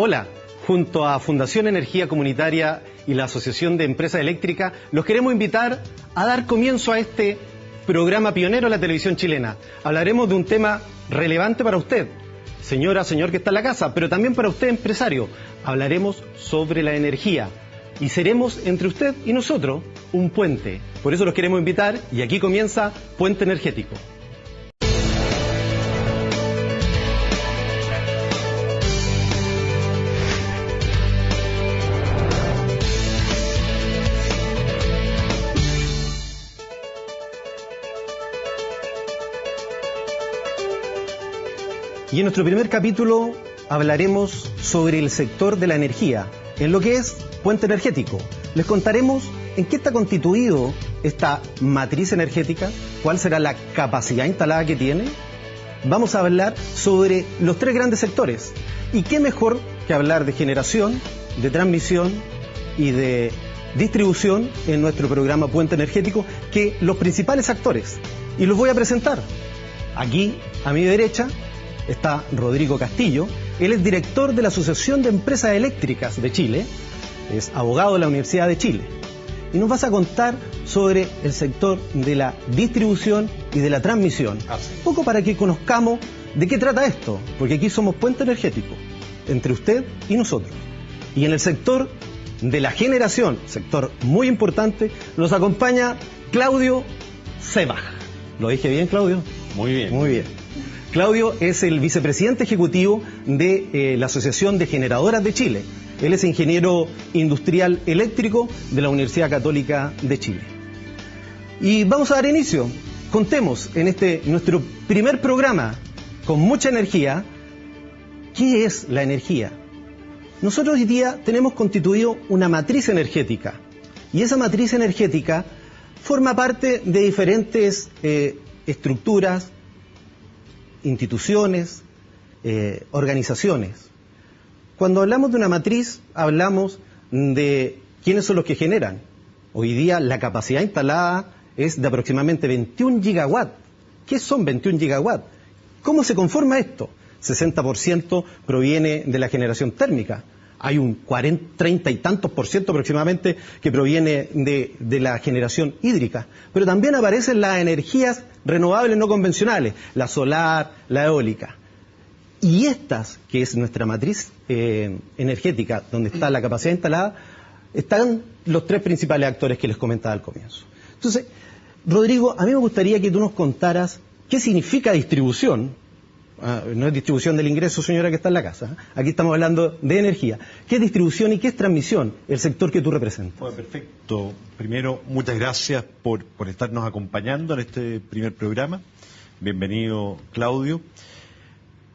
Hola, junto a Fundación Energía Comunitaria y la Asociación de Empresas Eléctricas, los queremos invitar a dar comienzo a este programa pionero en la televisión chilena. Hablaremos de un tema relevante para usted, señora, señor que está en la casa, pero también para usted, empresario. Hablaremos sobre la energía y seremos entre usted y nosotros un puente. Por eso los queremos invitar y aquí comienza Puente Energético. Y en nuestro primer capítulo hablaremos sobre el sector de la energía, en lo que es Puente Energético. Les contaremos en qué está constituido esta matriz energética, cuál será la capacidad instalada que tiene. Vamos a hablar sobre los tres grandes sectores. Y qué mejor que hablar de generación, de transmisión y de distribución en nuestro programa Puente Energético que los principales actores. Y los voy a presentar. Aquí, a mi derecha, está Rodrigo Castillo. Él es director de la Asociación de Empresas Eléctricas de Chile, es abogado de la Universidad de Chile. Y nos vas a contar sobre el sector de la distribución y de la transmisión. Un poco para que conozcamos de qué trata esto, porque aquí somos puente energético, entre usted y nosotros. Y en el sector de la generación, sector muy importante, nos acompaña Claudio Sebag. ¿Lo dije bien, Claudio? Muy bien. Muy bien. Claudio es el vicepresidente ejecutivo de la Asociación de Generadoras de Chile. Él es ingeniero industrial eléctrico de la Universidad Católica de Chile. Y vamos a dar inicio. Contemos en nuestro primer programa con mucha energía, ¿qué es la energía? Nosotros hoy día tenemos constituido una matriz energética. Y esa matriz energética forma parte de diferentes estructuras, instituciones, organizaciones. Cuando hablamos de una matriz, hablamos de quiénes son los que generan. Hoy día la capacidad instalada es de aproximadamente 21 gigawatts. ¿Qué son 21 gigawatts? ¿Cómo se conforma esto? 60% proviene de la generación térmica. Hay un 30 y tantos por ciento aproximadamente que proviene de la generación hídrica. Pero también aparecen las energías renovables no convencionales, la solar, la eólica. Y estas, que es nuestra matriz energética, donde está la capacidad instalada, están los tres principales actores que les comentaba al comienzo. Entonces, Rodrigo, a mí me gustaría que tú nos contaras qué significa distribución. No es distribución del ingreso, señora, que está en la casa. Aquí estamos hablando de energía. ¿Qué es distribución y qué es transmisión? El sector que tú representas. Bueno, perfecto. Primero, muchas gracias por estarnos acompañando en este primer programa. Bienvenido, Claudio.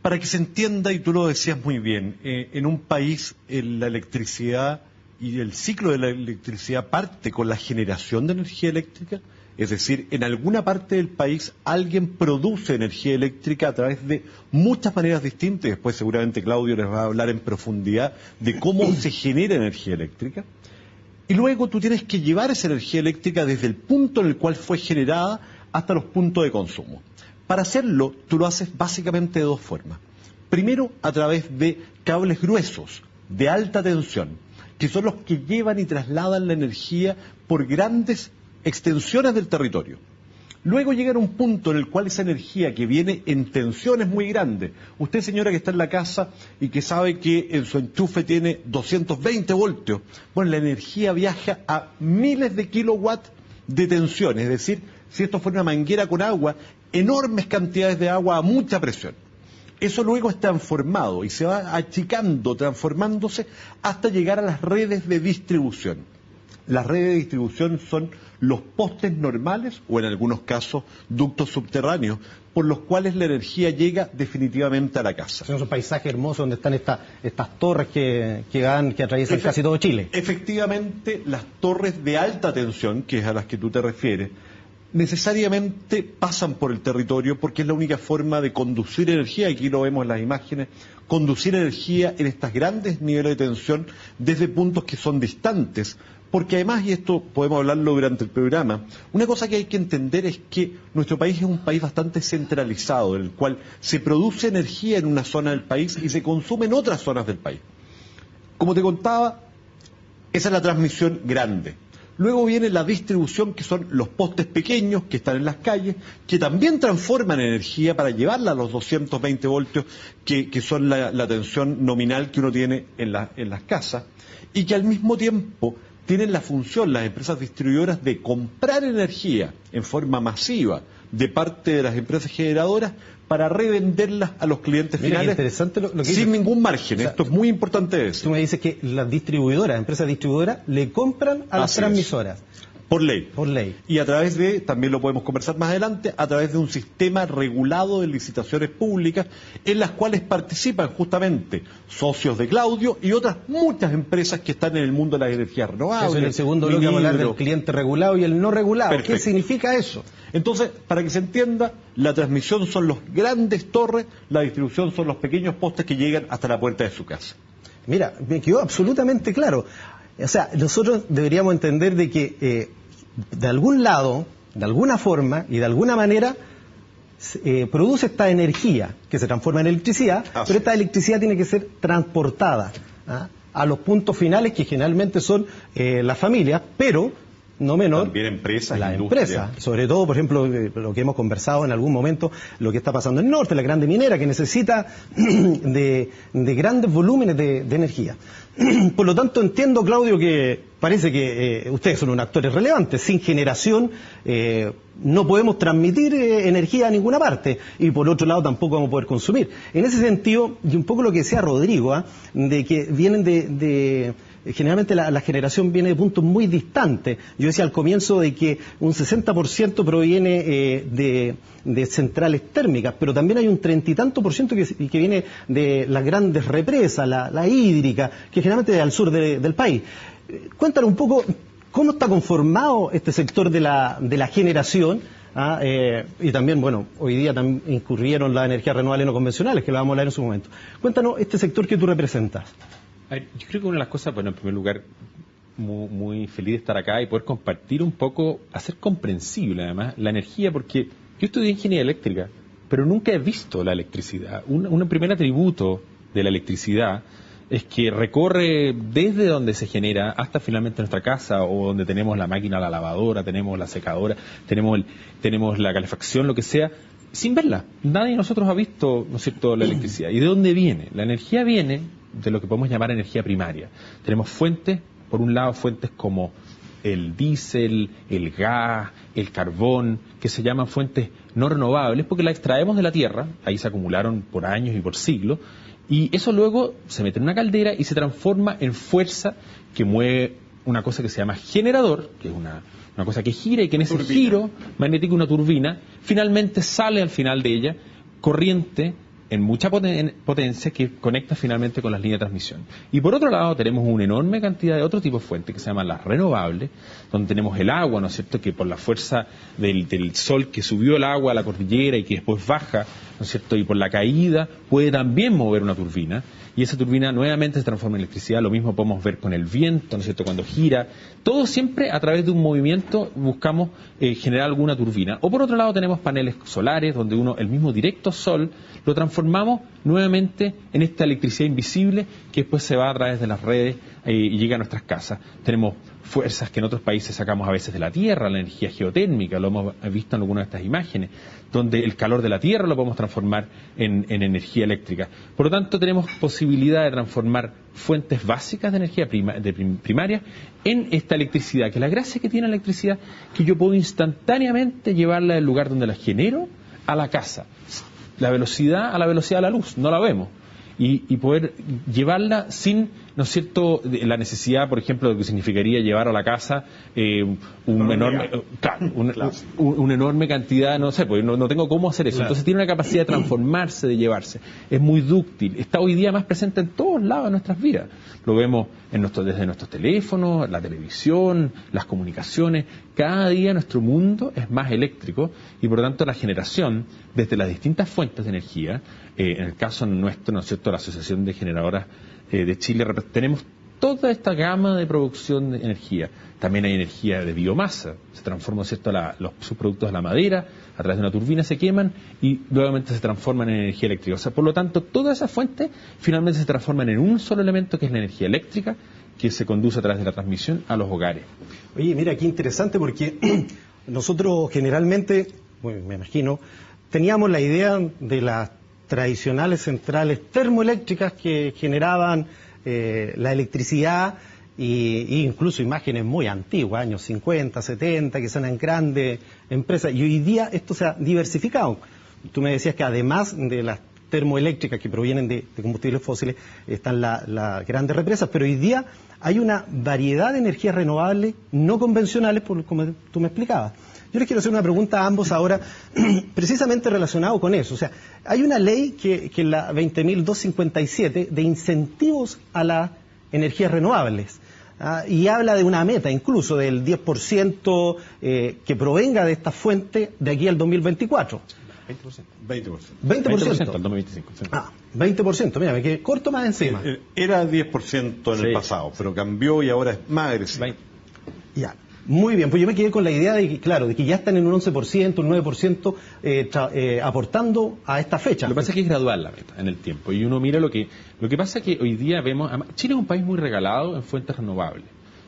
Para que se entienda, y tú lo decías muy bien, en un país la electricidad y el ciclo de la electricidad parte con la generación de energía eléctrica. Es decir, en alguna parte del país alguien produce energía eléctrica a través de muchas maneras distintas. Después seguramente Claudio les va a hablar en profundidad de cómo se genera energía eléctrica. Y luego tú tienes que llevar esa energía eléctrica desde el punto en el cual fue generada hasta los puntos de consumo. Para hacerlo, tú lo haces básicamente de dos formas. Primero, a través de cables gruesos, de alta tensión, que son los que llevan y trasladan la energía por grandes extensiones del territorio. Luego llegar a un punto en el cual esa energía que viene en tensiones muy grandes, usted, señora, que está en la casa y que sabe que en su enchufe tiene 220 voltios, bueno, la energía viaja a miles de kilowatts de tensión, es decir, si esto fuera una manguera con agua, enormes cantidades de agua a mucha presión. Eso luego es transformado y se va achicando, transformándose hasta llegar a las redes de distribución. Las redes de distribución son los postes normales o en algunos casos ductos subterráneos por los cuales la energía llega definitivamente a la casa. Son esos paisajes hermosos donde están estas torres que atraviesan casi todo Chile. Efectivamente, las torres de alta tensión, que es a las que tú te refieres, necesariamente pasan por el territorio porque es la única forma de conducir energía, aquí lo vemos en las imágenes, conducir energía en estos grandes niveles de tensión desde puntos que son distantes, porque además, y esto podemos hablarlo durante el programa, una cosa que hay que entender es que nuestro país es un país bastante centralizado, en el cual se produce energía en una zona del país y se consume en otras zonas del país. Como te contaba, esa es la transmisión grande. Luego viene la distribución, que son los postes pequeños que están en las calles, que también transforman energía para llevarla a los 220 voltios, que son la tensión nominal que uno tiene en las casas, y que al mismo tiempo tienen la función, las empresas distribuidoras, de comprar energía en forma masiva de parte de las empresas generadoras para revenderlas a los clientes finales. Interesante lo que sin dices. ningún margen. O sea, esto es muy importante de eso. Tú me dices que las distribuidoras, empresas distribuidoras, le compran a las Así transmisoras. Por ley. Por ley. Y a través de, también lo podemos conversar más adelante, a través de un sistema regulado de licitaciones públicas en las cuales participan justamente socios de Claudio y otras muchas empresas que están en el mundo de las energías renovables. Eso en el segundo bloque vamos a hablar del cliente regulado y el no regulado. Perfecto. ¿Qué significa eso? Entonces, para que se entienda, la transmisión son los grandes torres, la distribución son los pequeños postes que llegan hasta la puerta de su casa. Mira, me quedó absolutamente claro. O sea, nosotros deberíamos entender de que de algún lado, de alguna forma y de alguna manera produce esta energía que se transforma en electricidad, pero esta electricidad tiene que ser transportada a los puntos finales, que generalmente son las familias, pero no menor también empresas, la industria. empresa, sobre todo, por ejemplo, lo que hemos conversado en algún momento, lo que está pasando en el norte, la grande minera, que necesita de grandes volúmenes de energía. Por lo tanto, entiendo, Claudio, que parece que ustedes son unos actores relevantes. Sin generación no podemos transmitir energía a ninguna parte, y por otro lado tampoco vamos a poder consumir. En ese sentido, y un poco lo que decía Rodrigo, de que vienen generalmente la generación viene de puntos muy distantes. Yo decía al comienzo de que un 60% proviene de centrales térmicas, pero también hay un 30 y tanto por ciento que viene de las grandes represas, la hídrica, que generalmente es al sur del país. Cuéntanos un poco cómo está conformado este sector de la generación. Y también, bueno, hoy día también incurrieron las energías renovables no convencionales, que lo vamos a hablar en su momento. Cuéntanos este sector que tú representas. Yo creo que una de las cosas, bueno, en primer lugar, muy feliz de estar acá y poder compartir un poco, hacer comprensible además la energía, porque yo estudié ingeniería eléctrica, pero nunca he visto la electricidad. Un primer atributo de la electricidad es que recorre desde donde se genera hasta finalmente nuestra casa, o donde tenemos la máquina, la lavadora, tenemos la secadora, tenemos la calefacción, lo que sea, sin verla. Nadie de nosotros ha visto, ¿no es cierto?, la electricidad. ¿Y de dónde viene? La energía viene de lo que podemos llamar energía primaria. Tenemos fuentes, por un lado fuentes como el diésel, el gas, el carbón, que se llaman fuentes no renovables porque la extraemos de la tierra, ahí se acumularon por años y por siglos, y eso luego se mete en una caldera y se transforma en fuerza que mueve una cosa que se llama generador, que es una cosa que gira, y que en ese giro magnético, una turbina, finalmente sale al final de ella corriente en mucha potencia que conecta finalmente con las líneas de transmisión. Y por otro lado tenemos una enorme cantidad de otro tipo de fuentes que se llaman las renovables, donde tenemos el agua, ¿no es cierto?, que por la fuerza del sol que subió el agua a la cordillera y que después baja, ¿no es cierto?, y por la caída puede también mover una turbina, y esa turbina nuevamente se transforma en electricidad. Lo mismo podemos ver con el viento, ¿no es cierto?, cuando gira. Todo siempre a través de un movimiento buscamos generar alguna turbina. O por otro lado tenemos paneles solares, donde el mismo directo sol lo transformamos nuevamente en esta electricidad invisible que después se va a través de las redes y llega a nuestras casas. Tenemos fuerzas que en otros países sacamos a veces de la tierra, la energía geotérmica, lo hemos visto en algunas de estas imágenes, donde el calor de la tierra lo podemos transformar en energía eléctrica. Por lo tanto, tenemos posibilidad de transformar fuentes básicas de energía primaria en esta electricidad, que la gracia que tiene la electricidad es que yo puedo instantáneamente llevarla del lugar donde la genero a la casa. A la velocidad de la luz, no la vemos. Y poder llevarla sin, ¿no es cierto?, la necesidad, por ejemplo, de lo que significaría llevar a la casa una enorme cantidad, no sé, porque no tengo cómo hacer eso. Claro. Entonces tiene una capacidad de transformarse, de llevarse. Es muy dúctil, está hoy día más presente en todos lados de nuestras vidas. Lo vemos desde nuestros teléfonos, la televisión, las comunicaciones. Cada día nuestro mundo es más eléctrico y por lo tanto la generación desde las distintas fuentes de energía, en el caso nuestro, ¿no es cierto?, la Asociación de Generadoras de Chile, tenemos toda esta gama de producción de energía. También hay energía de biomasa, se transforman, ¿cierto?, los subproductos de la madera, a través de una turbina se queman y nuevamente se transforman en energía eléctrica. O sea, por lo tanto, todas esas fuentes finalmente se transforman en un solo elemento, que es la energía eléctrica, que se conduce a través de la transmisión a los hogares. Oye, mira, qué interesante, porque nosotros generalmente, bueno, me imagino, teníamos la idea de las tradicionales centrales termoeléctricas que generaban la electricidad, y incluso imágenes muy antiguas, años 50, 70, que son en grandes empresas, y hoy día esto se ha diversificado. Tú me decías que además de las termoeléctricas que provienen de combustibles fósiles, están las grandes represas, pero hoy día hay una variedad de energías renovables no convencionales, como tú me explicabas. Yo les quiero hacer una pregunta a ambos ahora, precisamente relacionado con eso. O sea, hay una ley que es la 20.257 de incentivos a las energías renovables, y habla de una meta incluso del 10% que provenga de esta fuente de aquí al 2024. 20% al 2025. Sí. 20%, mira, me quedé corto más encima. Era 10% en el pasado, pero cambió y ahora es más agresivo. Ya, muy bien, pues yo me quedé con la idea de que, claro, de que ya están en un 11%, un 9% aportando a esta fecha. Lo que pasa es que es gradual la meta en el tiempo, y uno mira lo que pasa es que hoy día vemos, Chile es un país muy regalado en fuentes renovables.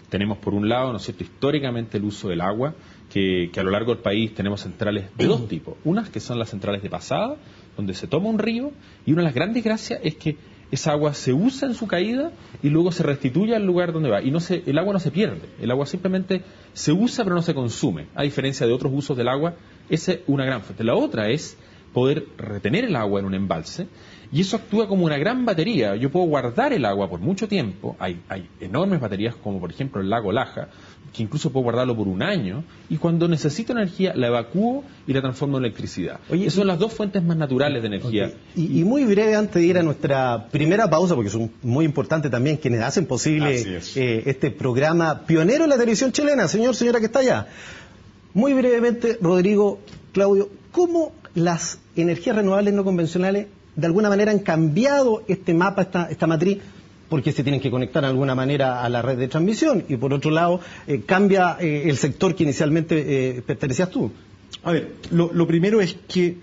Tenemos por un lado, ¿no es cierto?, históricamente el uso del agua, que a lo largo del país tenemos centrales de dos tipos. Unas que son las centrales de pasada, donde se toma un río, y una de las grandes gracias es que esa agua se usa en su caída y luego se restituye al lugar donde va. Y el agua no se pierde, el agua simplemente se usa pero no se consume, a diferencia de otros usos del agua. Esa es una gran fuente. La otra es poder retener el agua en un embalse, y eso actúa como una gran batería. Yo puedo guardar el agua por mucho tiempo. Hay enormes baterías, como por ejemplo el lago Laja, que incluso puedo guardarlo por un año, y cuando necesito energía la evacúo y la transformo en electricidad. Oye, esas son las dos fuentes más naturales de energía. Okay. Y muy breve, antes de ir a nuestra primera pausa, porque son muy importantes también quienes hacen posible este programa pionero en la televisión chilena, señora que está allá. Muy brevemente, Rodrigo, Claudio, ¿cómo las energías renovables no convencionales de alguna manera han cambiado este mapa, esta matriz? Porque se tienen que conectar de alguna manera a la red de transmisión, y por otro lado cambia el sector que inicialmente pertenecías tú. A ver, lo primero es que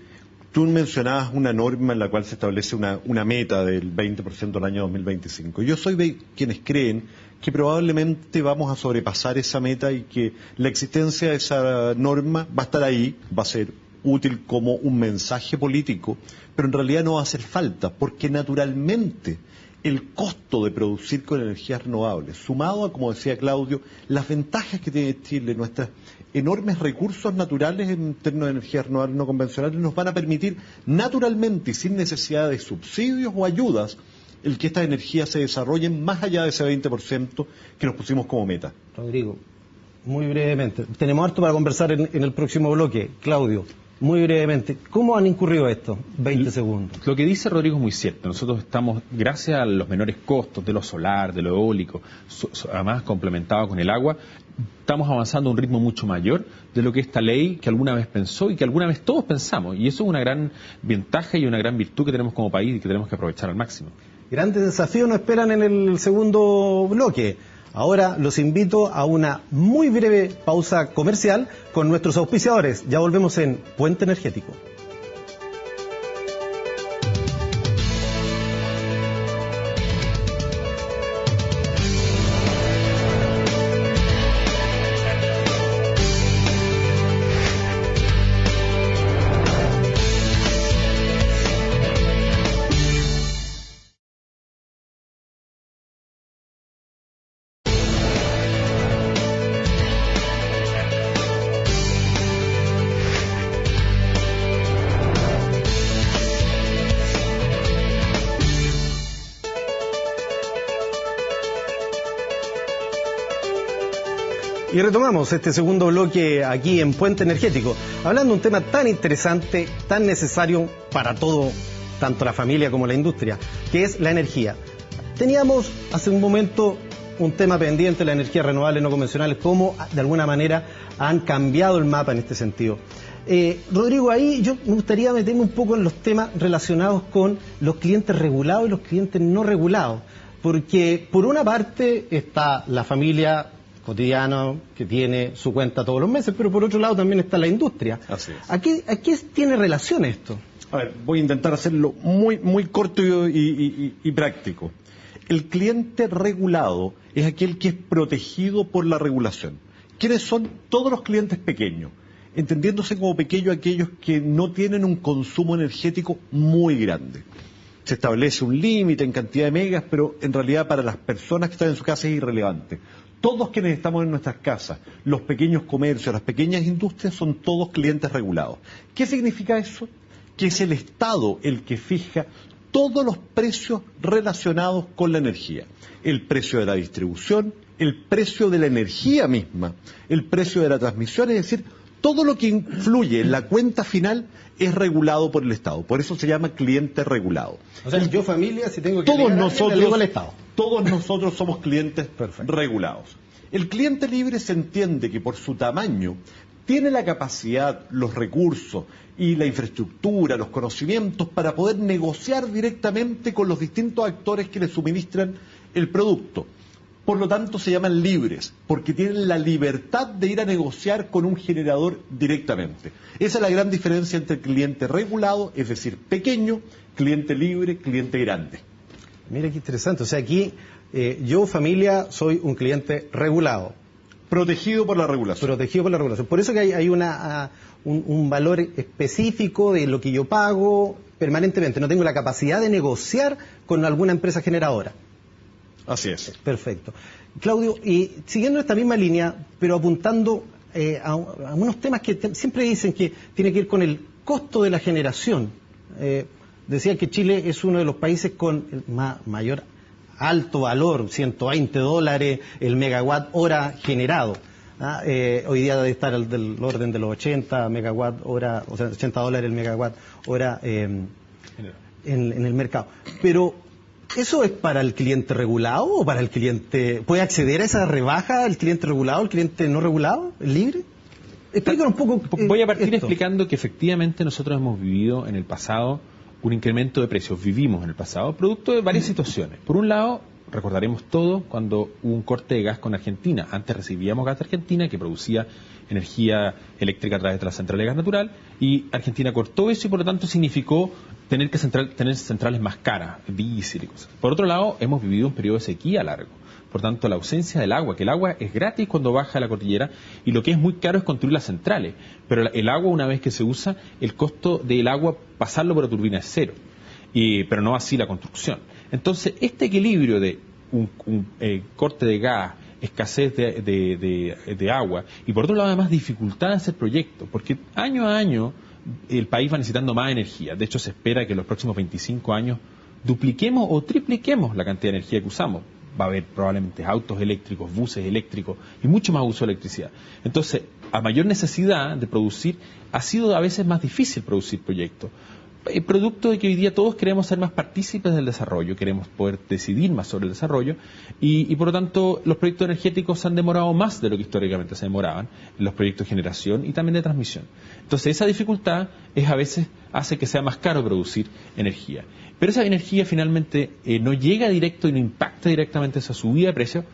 tú mencionabas una norma en la cual se establece una meta del 20% al año 2025. Yo soy de quienes creen que probablemente vamos a sobrepasar esa meta y que la existencia de esa norma va a estar ahí, va a ser útil como un mensaje político, pero en realidad no va a hacer falta, porque naturalmente el costo de producir con energías renovables, sumado a, como decía Claudio, las ventajas que tiene Chile, nuestros enormes recursos naturales en términos de energías renovables no convencionales, nos van a permitir naturalmente y sin necesidad de subsidios o ayudas el que estas energías se desarrollen más allá de ese 20% que nos pusimos como meta. Rodrigo, muy brevemente, tenemos harto para conversar en el próximo bloque. Claudio, muy brevemente, ¿cómo han incurrido esto? 20 segundos. Lo que dice Rodrigo es muy cierto. Nosotros estamos, gracias a los menores costos de lo solar, de lo eólico, además complementado con el agua, estamos avanzando a un ritmo mucho mayor de lo que esta ley que alguna vez pensó y que alguna vez todos pensamos. Y eso es una gran ventaja y una gran virtud que tenemos como país y que tenemos que aprovechar al máximo. Grandes desafíos nos esperan en el segundo bloque. Ahora los invito a una muy breve pausa comercial con nuestros auspiciadores. Ya volvemos en Puente Energético. Y retomamos este segundo bloque aquí en Puente Energético, hablando de un tema tan interesante, tan necesario para todo, tanto la familia como la industria, que es la energía. Teníamos hace un momento un tema pendiente, la energía renovable no convencionales, cómo de alguna manera han cambiado el mapa en este sentido. Rodrigo, ahí yo me gustaría meterme un poco en los temas relacionados con los clientes regulados y los clientes no regulados. Porque por una parte está la familia cotidiana que tiene su cuenta todos los meses, pero por otro lado también está la industria. Así es. ¿A qué tiene relación esto? A ver, voy a intentar hacerlo muy corto y práctico. El cliente regulado es aquel que es protegido por la regulación. ¿Quiénes son? Todos los clientes pequeños, entendiéndose como pequeños aquellos que no tienen un consumo energético muy grande. Se establece un límite en cantidad de megas, pero en realidad para las personas que están en su casa es irrelevante. Todos quienes estamos en nuestras casas, los pequeños comercios, las pequeñas industrias, son todos clientes regulados. ¿Qué significa eso? Que es el Estado el que fija todos los precios relacionados con la energía. El precio de la distribución, el precio de la energía misma, el precio de la transmisión, es decir, todo lo que influye en la cuenta final es regulado por el Estado. Por eso se llama cliente regulado. O sea, yo familia, si tengo que todos le nosotros, digo al Estado. Todos nosotros somos clientes Perfecto. regulados. El cliente libre se entiende que por su tamaño tiene la capacidad, los recursos y la infraestructura, los conocimientos para poder negociar directamente con los distintos actores que le suministran el producto. Por lo tanto, se llaman libres, porque tienen la libertad de ir a negociar con un generador directamente. Esa es la gran diferencia entre cliente regulado, es decir, pequeño, cliente libre, cliente grande. Mira qué interesante. O sea, aquí yo, familia, soy un cliente regulado. Protegido por la regulación. Protegido por la regulación. Por eso que hay un valor específico de lo que yo pago permanentemente. No tengo la capacidad de negociar con alguna empresa generadora. Así es. Perfecto. Claudio, y siguiendo esta misma línea, pero apuntando a unos temas que siempre dicen que tiene que ver con el costo de la generación. Decía que Chile es uno de los países con el mayor alto valor, $120 el megawatt hora generado. Hoy día debe estar del orden de los 80 megawatt hora, o sea, $80 el megawatt hora en el mercado. Pero ¿eso es para el cliente regulado o para el cliente? ¿Puede acceder a esa rebaja el cliente regulado, el cliente no regulado, el libre? Explícanos un poco. Voy a partir explicando que efectivamente nosotros hemos vivido en el pasado un incremento de precios. Vivimos en el pasado producto de varias situaciones. Por un lado, recordaremos todo cuando hubo un corte de gas con Argentina. Antes recibíamos gas de Argentina que producía energía eléctrica a través de la central de gas natural y Argentina cortó eso y por lo tanto significó tener centrales más caras, diésel y cosas. Por otro lado, hemos vivido un periodo de sequía largo. Por tanto, la ausencia del agua, que el agua es gratis cuando baja la cordillera y lo que es muy caro es construir las centrales. Pero el agua, una vez que se usa, el costo del agua, pasarlo por la turbina es cero. Pero no así la construcción. Entonces, este equilibrio de un corte de gas, escasez de agua y por otro lado además dificultad de hacer proyectos, porque año a año el país va necesitando más energía. De hecho, se espera que en los próximos 25 años dupliquemos o tripliquemos la cantidad de energía que usamos. Va a haber probablemente autos eléctricos, buses eléctricos y mucho más uso de electricidad. Entonces, a mayor necesidad de producir, ha sido a veces más difícil producir proyectos. Producto de que hoy día todos queremos ser más partícipes del desarrollo, queremos poder decidir más sobre el desarrollo y por lo tanto los proyectos energéticos se han demorado más de lo que históricamente se demoraban, los proyectos de generación y también de transmisión. Entonces esa dificultad a veces hace que sea más caro producir energía. Pero esa energía finalmente no llega directo y no impacta directamente esa subida de precio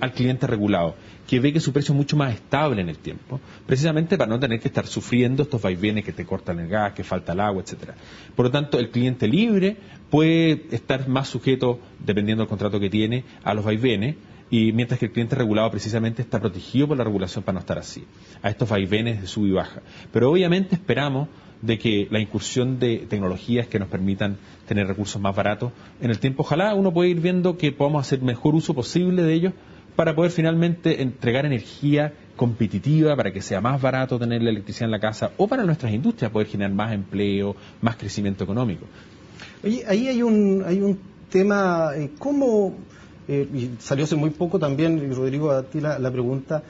al cliente regulado, que ve que su precio es mucho más estable en el tiempo, precisamente para no tener que estar sufriendo estos vaivenes que te cortan el gas, que falta el agua, etcétera. Por lo tanto, el cliente libre puede estar más sujeto, dependiendo del contrato que tiene, a los vaivenes, y mientras que el cliente regulado precisamente está protegido por la regulación para no estar así, a estos vaivenes de sub y baja. Pero obviamente esperamos de que la incursión de tecnologías que nos permitan tener recursos más baratos, en el tiempo ojalá uno puede ir viendo que podamos hacer mejor uso posible de ellos para poder finalmente entregar energía competitiva, para que sea más barato tener la electricidad en la casa o para nuestras industrias poder generar más empleo, más crecimiento económico. Oye, ahí hay un tema, ¿cómo? Y salió hace muy poco también, y Rodrigo, a ti la pregunta,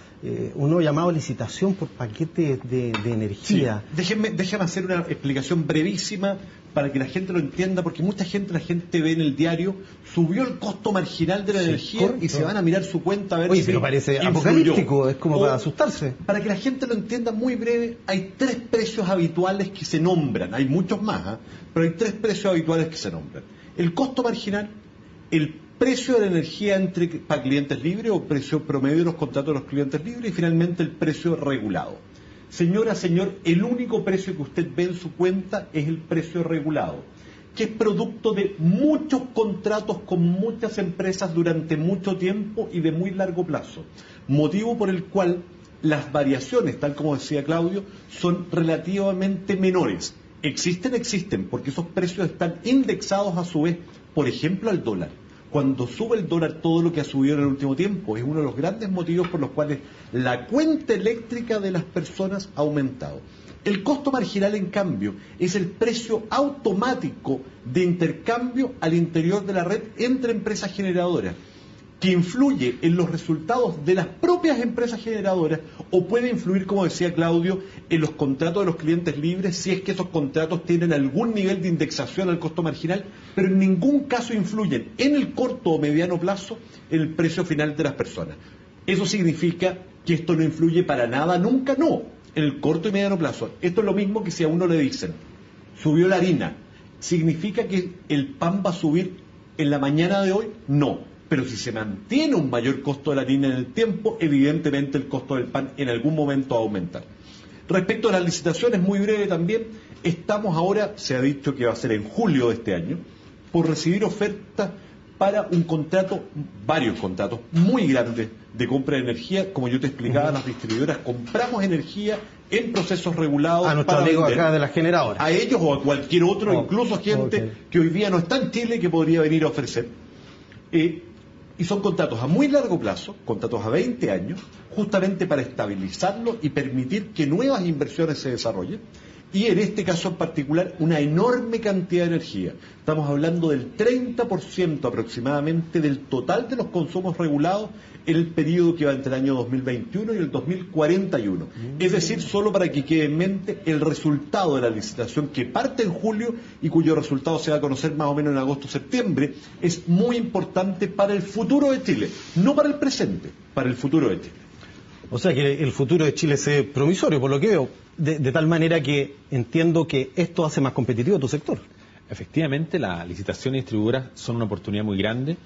uno llamado licitación por paquetes de energía. Sí. Déjame hacer una explicación brevísima para que la gente lo entienda, porque la gente ve en el diario, subió el costo marginal de la energía, correcto, y se van a mirar su cuenta a ver. Oye, pero parece apocalíptico, es como para asustarse. Para que la gente lo entienda muy breve, hay 3 precios habituales que se nombran, hay muchos más, pero hay 3 precios habituales que se nombran. El costo marginal, el precio de la energía para clientes libres o precio promedio de los contratos de los clientes libres y finalmente el precio regulado. Señora, señor, el único precio que usted ve en su cuenta es el precio regulado, que es producto de muchos contratos con muchas empresas durante mucho tiempo y de muy largo plazo, motivo por el cual las variaciones, tal como decía Claudio, son relativamente menores. Existen, porque esos precios están indexados a su vez, por ejemplo, al dólar. Cuando sube el dólar, todo lo que ha subido en el último tiempo es uno de los grandes motivos por los cuales la cuenta eléctrica de las personas ha aumentado. El costo marginal, en cambio, es el precio automático de intercambio al interior de la red entre empresas generadoras, que influye en los resultados de las propias empresas generadoras o puede influir, como decía Claudio, en los contratos de los clientes libres si es que esos contratos tienen algún nivel de indexación al costo marginal, pero en ningún caso influyen en el corto o mediano plazo en el precio final de las personas. ¿Eso significa que esto no influye para nada? Nunca, no, en el corto y mediano plazo. Esto es lo mismo que si a uno le dicen, subió la harina, ¿significa que el pan va a subir en la mañana de hoy? No. Pero si se mantiene un mayor costo de la harina en el tiempo, evidentemente el costo del pan en algún momento va a aumentar. Respecto a las licitaciones, muy breve también, estamos ahora, se ha dicho que va a ser en julio de este año, por recibir ofertas para un contrato, varios contratos muy grandes de compra de energía. Como yo te explicaba, las distribuidoras compramos energía en procesos regulados. A nuestros amigos acá de las generadoras. A ellos o a cualquier otro, incluso gente que hoy día no está en Chile que podría venir a ofrecer. Y son contratos a muy largo plazo, contratos a 20 años, justamente para estabilizarlo y permitir que nuevas inversiones se desarrollen. Y en este caso en particular, una enorme cantidad de energía. Estamos hablando del 30% aproximadamente del total de los consumos regulados en el periodo que va entre el año 2021 y el 2041. Es decir, solo para que quede en mente el resultado de la licitación que parte en julio y cuyo resultado se va a conocer más o menos en agosto o septiembre, es muy importante para el futuro de Chile, no para el presente, para el futuro de Chile. O sea que el futuro de Chile es promisorio, por lo que veo, de tal manera que entiendo que esto hace más competitivo tu sector. Efectivamente, las licitaciones distribuidoras son una oportunidad muy grande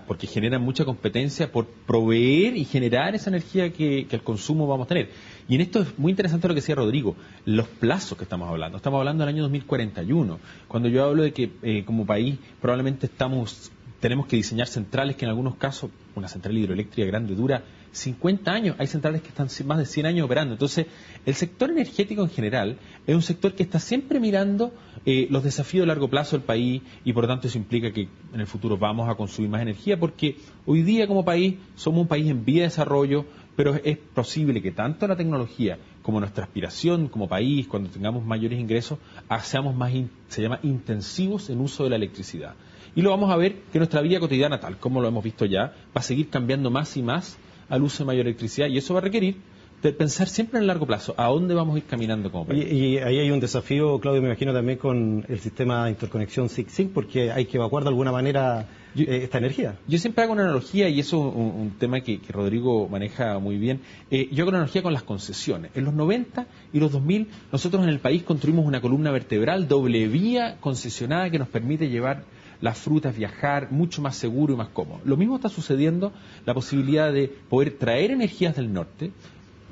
porque generan mucha competencia por proveer y generar esa energía que al consumo vamos a tener. Y en esto es muy interesante lo que decía Rodrigo, los plazos que estamos hablando. Estamos hablando del año 2041, cuando yo hablo de que como país probablemente tenemos que diseñar centrales que en algunos casos, una central hidroeléctrica grande dura 50 años, hay centrales que están más de 100 años operando. Entonces, el sector energético en general es un sector que está siempre mirando los desafíos a largo plazo del país y por lo tanto eso implica que en el futuro vamos a consumir más energía porque hoy día como país somos un país en vía de desarrollo, pero es posible que tanto la tecnología como nuestra aspiración como país, cuando tengamos mayores ingresos, seamos más, se llama, intensivos en uso de la electricidad. Y lo vamos a ver que nuestra vida cotidiana, tal como lo hemos visto ya, va a seguir cambiando más y más al uso de mayor electricidad y eso va a requerir de pensar siempre en el largo plazo, a dónde vamos a ir caminando como país. Y ahí hay un desafío, Claudio, me imagino también con el sistema de interconexión SIC-SIC, porque hay que evacuar de alguna manera esta energía. Yo siempre hago una analogía, y eso es un tema que Rodrigo maneja muy bien. Yo hago una analogía con las concesiones. En los 90 y los 2000, nosotros en el país construimos una columna vertebral doble vía concesionada que nos permite llevar las frutas, viajar mucho más seguro y más cómodo. Lo mismo está sucediendo, la posibilidad de poder traer energías del norte,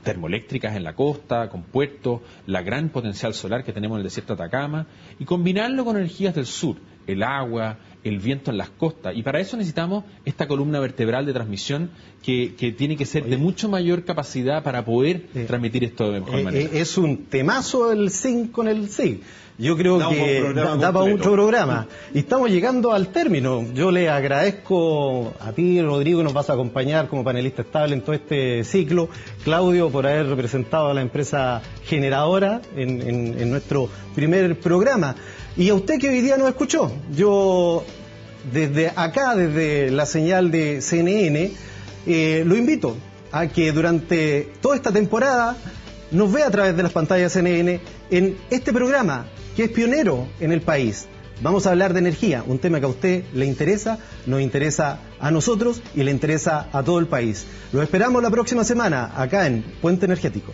termoeléctricas en la costa, con puertos, la gran potencial solar que tenemos en el desierto de Atacama, y combinarlo con energías del sur, el agua, el viento en las costas. Y para eso necesitamos esta columna vertebral de transmisión que tiene que ser de mucho mayor capacidad para poder transmitir esto de mejor manera. Es un temazo el SIC con el SIC. Yo creo que da para otro programa. Y estamos llegando al término. Yo le agradezco a ti, Rodrigo, que nos vas a acompañar como panelista estable en todo este ciclo. Claudio, por haber representado a la empresa generadora en nuestro primer programa. Y a usted que hoy día nos escuchó. Yo, desde acá, desde la señal de CNN, lo invito a que durante toda esta temporada nos vea a través de las pantallas de CNN en este programa que es pionero en el país. Vamos a hablar de energía, un tema que a usted le interesa, nos interesa a nosotros y le interesa a todo el país. Los esperamos la próxima semana acá en Puente Energético.